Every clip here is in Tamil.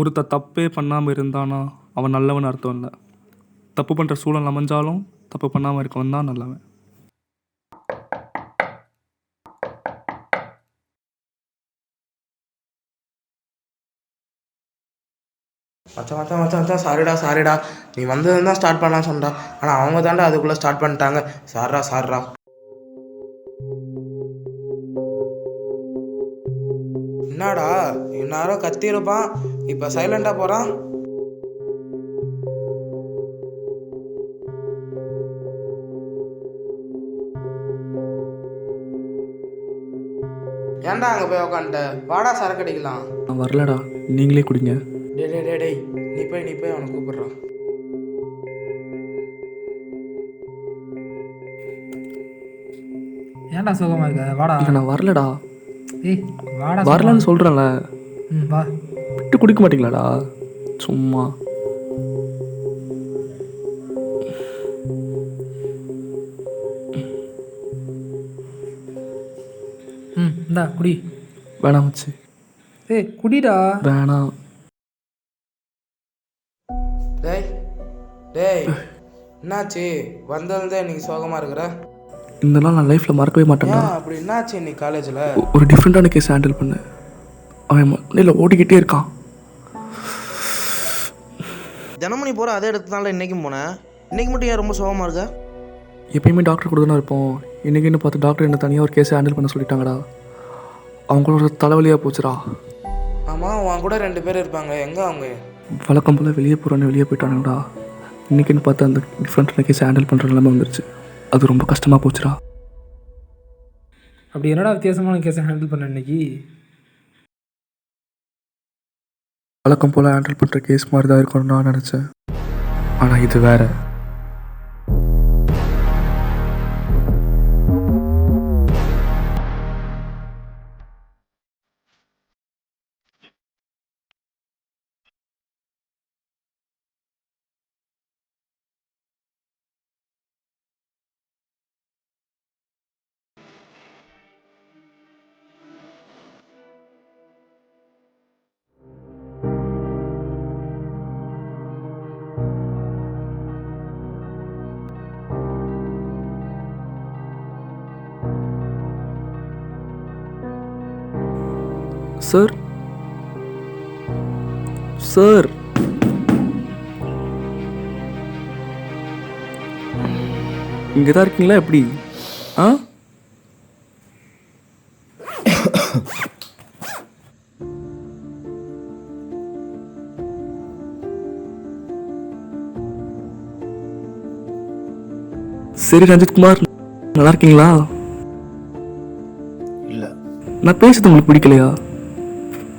ஒருத்தன் தப்பே பண்ணாமல் இருந்தானா அவன் நல்லவன் அர்த்தம் இல்லை. தப்பு பண்ணுற சூழல் அமைஞ்சாலும் தப்பு பண்ணாமல் இருக்கவன் தான் நல்லவன். மச்சான் மச்சான் மச்சான் மச்சான் சாரிடா. நீ வந்ததுன்னு தான் ஸ்டார்ட் பண்ணலாம் சொன்னடா. ஆனால் அவங்க தாண்டா அதுக்குள்ளே ஸ்டார்ட் பண்ணிட்டாங்க. சார்ரா. என்னடா இந்நேரம் கத்திருப்பான், இப்போ சைலண்டாக போகிறான். ஏன்டா அங்கே போய் உக்காந்துட்ட? வாடா சரக்கு அடிக்கலாம். நான் வரலடா, நீங்களே குடிங்க. டேய் நீ போய் அவனை கூப்பிட்றான். ஏன்டா சுகமா இருக்க? வாடா. இல்லை நான் வரலடா. ஏய் வாடா. வரலன்னு சொல்கிறேன்ல. வா. விட்டு குடிக்க மாட்டீங்களாடா சும்மா? இந்தா குடி. வேணாம் வச்சு. ஏய் குடிடா. வேணாம். டேய் என்னாச்சு? வந்ததுதான் இன்னைக்கு சோகமாக இருக்கிற? இந்த நாள் நான் லைஃப்பில் மறக்கவே மாட்டேன்டா. அப்படி என்னாச்சு இன்னைக்கு காலேஜில்? ஒரு டிஃப்ரெண்ட்டான கேஸ் ஹேண்டில் பண்ணேன். அவன் மண்ணில் ஓடிக்கிட்டே இருக்கான். தினமும் நீ போகிற அதே இடத்துனால இன்றைக்கும் போனேன். இன்றைக்கி மட்டும் ஏன் ரொம்ப சோகமாக இருக்க? எப்பயுமே டாக்டர் கூட தானே இருப்போம். இன்றைக்கின்னு பார்த்து டாக்டர் என்ன தனியாக ஒரு கேஸை ஹேண்டில் பண்ண சொல்லிட்டாங்கடா. அவங்களோட தலைவலியாக போச்சுடா. ஆமாம், உன் கூட 2 பேர் இருப்பாங்க. எங்கே அவங்க? வழக்கம் போல் வெளியே போயிட்டானுங்கடா. இன்றைக்கின்னு பார்த்து அந்த டிஃப்ரெண்ட்டான கேஸை ஹேண்டில் பண்ணுற நிலைமை வந்துருச்சு. அது ரொம்ப கஷ்டமாக போச்சுடா. அப்படி என்னடா வித்தியாசமான கேஸை ஹேண்டில் பண்ண இன்னைக்கு? வழக்கம் போல் ஹேண்டில் பண்ணுற கேஸ் மாதிரி தான் இருக்கணும்னு நான் நினச்சேன். ஆனால் இது வேறு. சார் இங்கே தான் இருக்கீங்களா எப்படி? சரி ரஞ்சித்குமார், நல்லா இருக்கீங்களா? இல்லை. நான் பேசுறது உங்களுக்கு பிடிக்கலையா?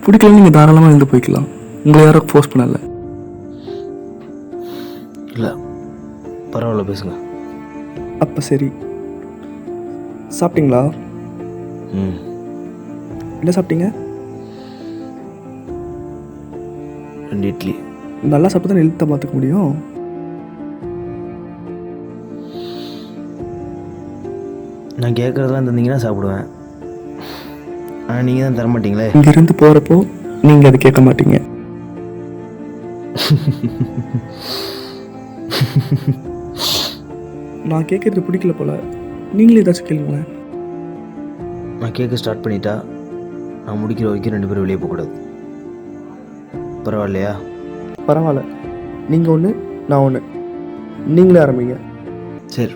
பிடிக்கலன்னு நீங்கள் தாராளமாக இருந்து போய்க்கலாம். உங்களை யாரும் ஃபோர்ஸ் பண்ணல. இல்லை பரவாயில்ல, பேசுங்க. அப்போ சரி, சாப்பிட்டீங்களா? என்ன சாப்பிட்டீங்க? 2 இட்லி. நல்லா சாப்பிட்டு தான் எழுத்த பார்த்துக்க முடியும். நான் கேட்குறதெல்லாம் தந்தீங்கன்னா சாப்பிடுவேன். ஆனால் நீங்கள் தான் தரமாட்டீங்களே. இங்கேருந்து போகிறப்போ நீங்கள் அதை கேட்க மாட்டீங்க. நான் கேட்குறது பிடிக்கல போல. நீங்களே ஏதாச்சும் கேளுங்களேன். நான் கேட்க ஸ்டார்ட் பண்ணிட்டா நான் முடிக்கிற வரைக்கும் 2 பேரும் வெளியே போகக்கூடாது. பரவாயில்லையா? பரவாயில்ல. நீங்கள் ஒன்று, நான் ஒன்று. நீங்களே ஆரம்பிங்க. சரி.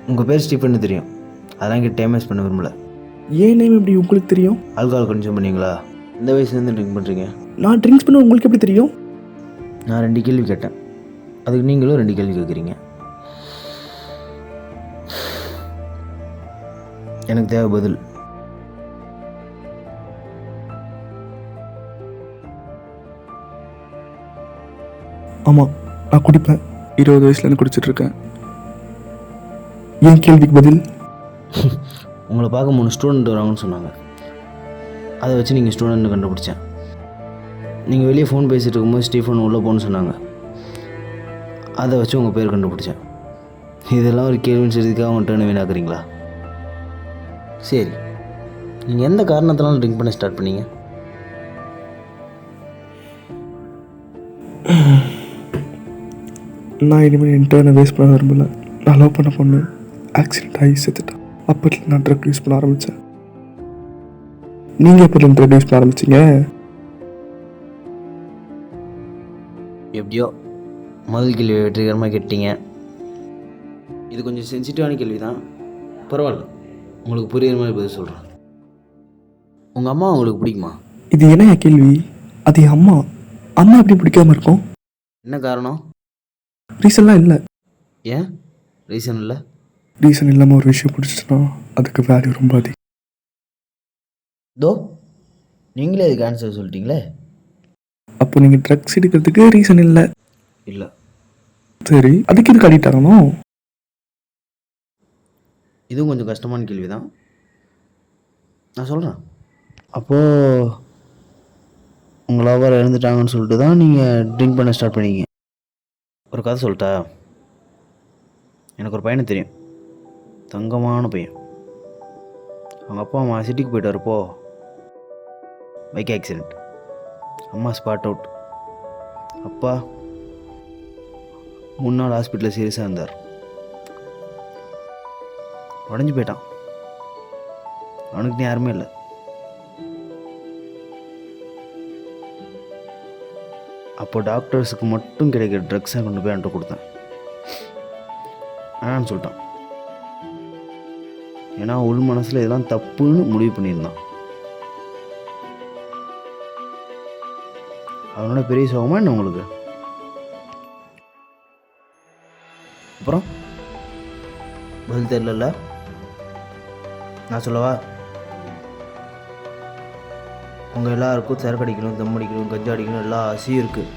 உங்கள் பேர் ஸ்டீஃபன் தெரியும். அதெல்லாம் இங்கே டைம் வேஸ்ட் பண்ண விரும்பல. ஏன் நேம் எப்படி உங்களுக்கு தெரியும்? ஆல்கஹால் கன்சியூம் பண்ணீங்களா? இந்த வயசுலேருந்து ட்ரிங்க் பண்ணுறீங்க. நான் ட்ரிங்க்ஸ் பண்ண உங்களுக்கு எப்படி தெரியும்? நான் 2 கேள்வி கேட்டேன், அதுக்கு நீங்களும் 2 கேள்வி கேட்குறீங்க. எனக்கு தேவை பதில். ஆமாம், நான் குடிப்பேன். 20 வயசுலேருந்து குடிச்சிட்ருக்கேன். என் கேள்விக்கு பதில்? உங்களை பார்க்க 3 ஸ்டூடெண்ட் வராங்கன்னு சொன்னாங்க. அதை வச்சு நீங்கள் ஸ்டூடெண்ட்னு கண்டுபிடிச்சேன். நீங்கள் வெளியே ஃபோன் பேசிகிட்டு இருக்கும்போது ஸ்டீஃபன் உள்ளே போகணுன்னு சொன்னாங்க. அதை வச்சு உங்கள் பேர் கண்டுபிடிச்சேன். இதெல்லாம் ஒரு கேள்வின்னு சொல்லிதுக்காக அவங்க டேர்ன் வீணாக்குறீங்களா? சரி, நீங்கள் எந்த காரணத்தினாலும் ட்ரிங்க் பண்ண ஸ்டார்ட் பண்ணீங்க? நான் இனிமேல் இன்டர்னை வேஸ்ட் பண்ண விரும்பல. நான் லவ் பண்ண பொண்ணு ஆக்சிடென்ட் ஆகி செத்துட்டான். அப்போத்துல நான் ட்ரக் யூஸ் பண்ண ஆரம்பித்தேன். நீங்கள் எப்போ ட்ரக் யூஸ் பண்ண ஆரம்பிச்சிங்க? எப்படியோ முதல் கேள்வி வெற்றிகரமாக கேட்டீங்க. இது கொஞ்சம் சென்சிட்டிவான கேள்வி தான், பரவாயில்ல, உங்களுக்கு புரியுற மாதிரி பதில் சொல்கிறேன். உங்கள் அம்மா உங்களுக்கு பிடிக்குமா? இது என்ன கேள்வி? அது என் அம்மா. அம்மா எப்படி பிடிக்காம இருக்கும்? என்ன காரணம்? ரீசன்லாம் இல்லை. ஏன் ரீசன் இல்லை? ரீசன் இல்லாமல் ஒரு விஷயம் பிடிச்சிட்டுனா அதுக்கு வேல்யூ ரொம்ப அதிகம். தோ நீங்களே அதுக்கு ஆன்சர் சொல்லிட்டீங்களே. அப்போ நீங்கள் ட்ரக்ஸ் எடுக்கிறதுக்கு ரீசன் இல்லை. இல்லை. சரி, அதுக்கு இது அடிக்ட் ஆகணும்? இதுவும் கொஞ்சம் கஷ்டமான கேள்வி தான், நான் சொல்கிறேன். அப்போது உங்கள் லவர் இறந்துட்டாங்கன்னு சொல்லிட்டு தான் நீங்கள் ட்ரிங்க் பண்ண ஸ்டார்ட் பண்ணீங்க. ஒரு கதை சொல்லிட்டா? எனக்கு ஒரு பையனை தெரியும், தங்கமான பையன். அவங்க அப்பா அம்மா சிட்டிக்கு போயிட்டு வரப்போ பைக் ஆக்சிடெண்ட். அம்மா ஸ்பாட் அவுட். அப்பா 3 நாள் ஹாஸ்பிட்டலில் சீரியஸாக இருந்தார். உடஞ்சி போயிட்டான். அவனுக்கு யாருமே இல்லை. அப்போ டாக்டர்ஸுக்கு மட்டும் கிடைக்கிற ட்ரக்ஸை கொண்டு போய் அவன்கிட்ட கொடுத்தேன். ஆனான்னு சொல்லிட்டான். ஏன்னா உள் மனசில் இதெல்லாம் தப்புன்னு முடிவு பண்ணியிருந்தான். அவனோட பெரிய சோகமா என்ன உங்களுக்கு? அப்புறம் பதில் தெரியல, நான் சொல்லவா? உங்கள் எல்லாருக்கும் சரக்கு அடிக்கணும், தம் அடிக்கணும், கஞ்சா அடிக்கணும் எல்லா ஆசையும் இருக்குது.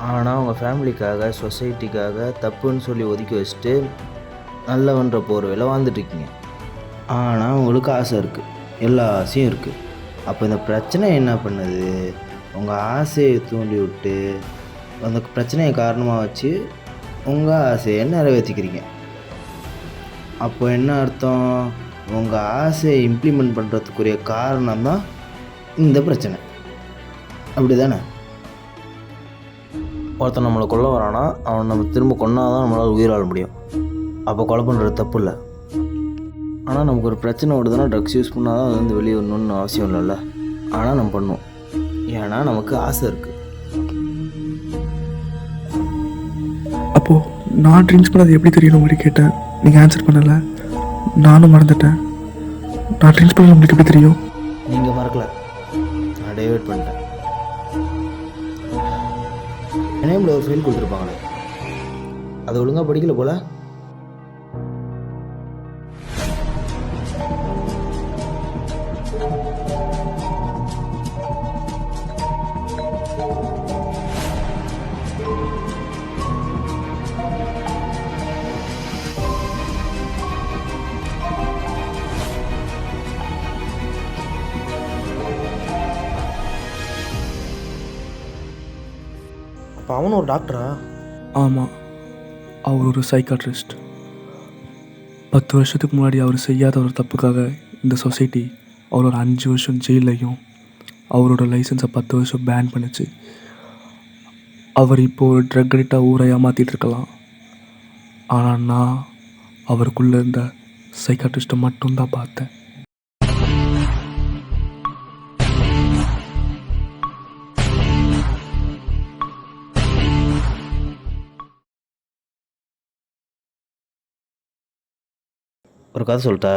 ஆனால் உங்கள் ஃபேமிலிக்காக, சொசைட்டிக்காக தப்புன்னு சொல்லி ஒதுக்கி வச்சுட்டு நல்லவன்ற போர்வையில் வாழ்ந்துட்டுருக்கீங்க. ஆனால் உங்களுக்கு ஆசை இருக்குது, எல்லா ஆசையும் இருக்குது. அப்போ இந்த பிரச்சனை என்ன பண்ணுது? உங்கள் ஆசையை தூண்டி விட்டு அந்த பிரச்சனையை காரணமாக வச்சு உங்கள் ஆசையை நிறைவேற்றிக்கிறீங்க. அப்போ என்ன அர்த்தம்? உங்கள் ஆசையை இம்ப்ளிமெண்ட் பண்ணுறதுக்குரிய காரணம் தான் இந்த பிரச்சனை, அப்படி தானே? ஒருத்தன் நம்மளை கொல்ல வரானா, அவனை நம்ம திரும்ப கொன்னாதான் நம்மளால் உயிர் வாழ முடியும். அப்போ கொலை பண்ணுறது தப்பு இல்லை. ஆனால் நமக்கு ஒரு பிரச்சனை வருதுன்னா ட்ரக்ஸ் யூஸ் பண்ணால் தான் அது வந்து வெளியே வரணும்னு அவசியம் இல்லைல்ல. ஆனால் நம்ம பண்ணுவோம், ஏன்னா நமக்கு ஆசை இருக்குது. அப்போது நான் ட்ரிங்க்ஸ் பண்ணது எப்படி தெரியணும் மாதிரி கேட்டேன். நீங்கள் ஆன்சர் பண்ணலை, நானும் மறந்துட்டேன். நான் ட்ரிங்க்ஸ் பண்ணது உங்களுக்கு எப்படி தெரியும்? நீங்கள் மறக்கலை, நான் டைவர்ட் பண்ணிட்டேன். என்னையும் ஒரு ஃபெயில் கொடுத்துருப்பாங்களே, அது ஒழுங்காக படிக்கல போல. அப்போ அவனும் ஒரு டாக்டரா? ஆமாம், அவர் ஒரு சைக்காட்ரிஸ்ட். 10 வருஷத்துக்கு முன்னாடி அவர் செய்யாத ஒரு தப்புக்காக இந்த சொசைட்டி அவர் ஒரு 5 வருஷம் ஜெயிலையும் அவரோட லைசன்ஸை 10 வருஷம் பேன் பண்ணுச்சு. அவர் இப்போது ஒரு ட்ரக் அடிக்டாக ஊரை ஏமாற்றிட்டு இருக்கலாம். ஆனால் நான் அவருக்குள்ளே இருந்த சைக்காட்ரிஸ்ட்டை மட்டும்தான் பார்த்தேன். ஒரு கதை சொல்லிட்டா?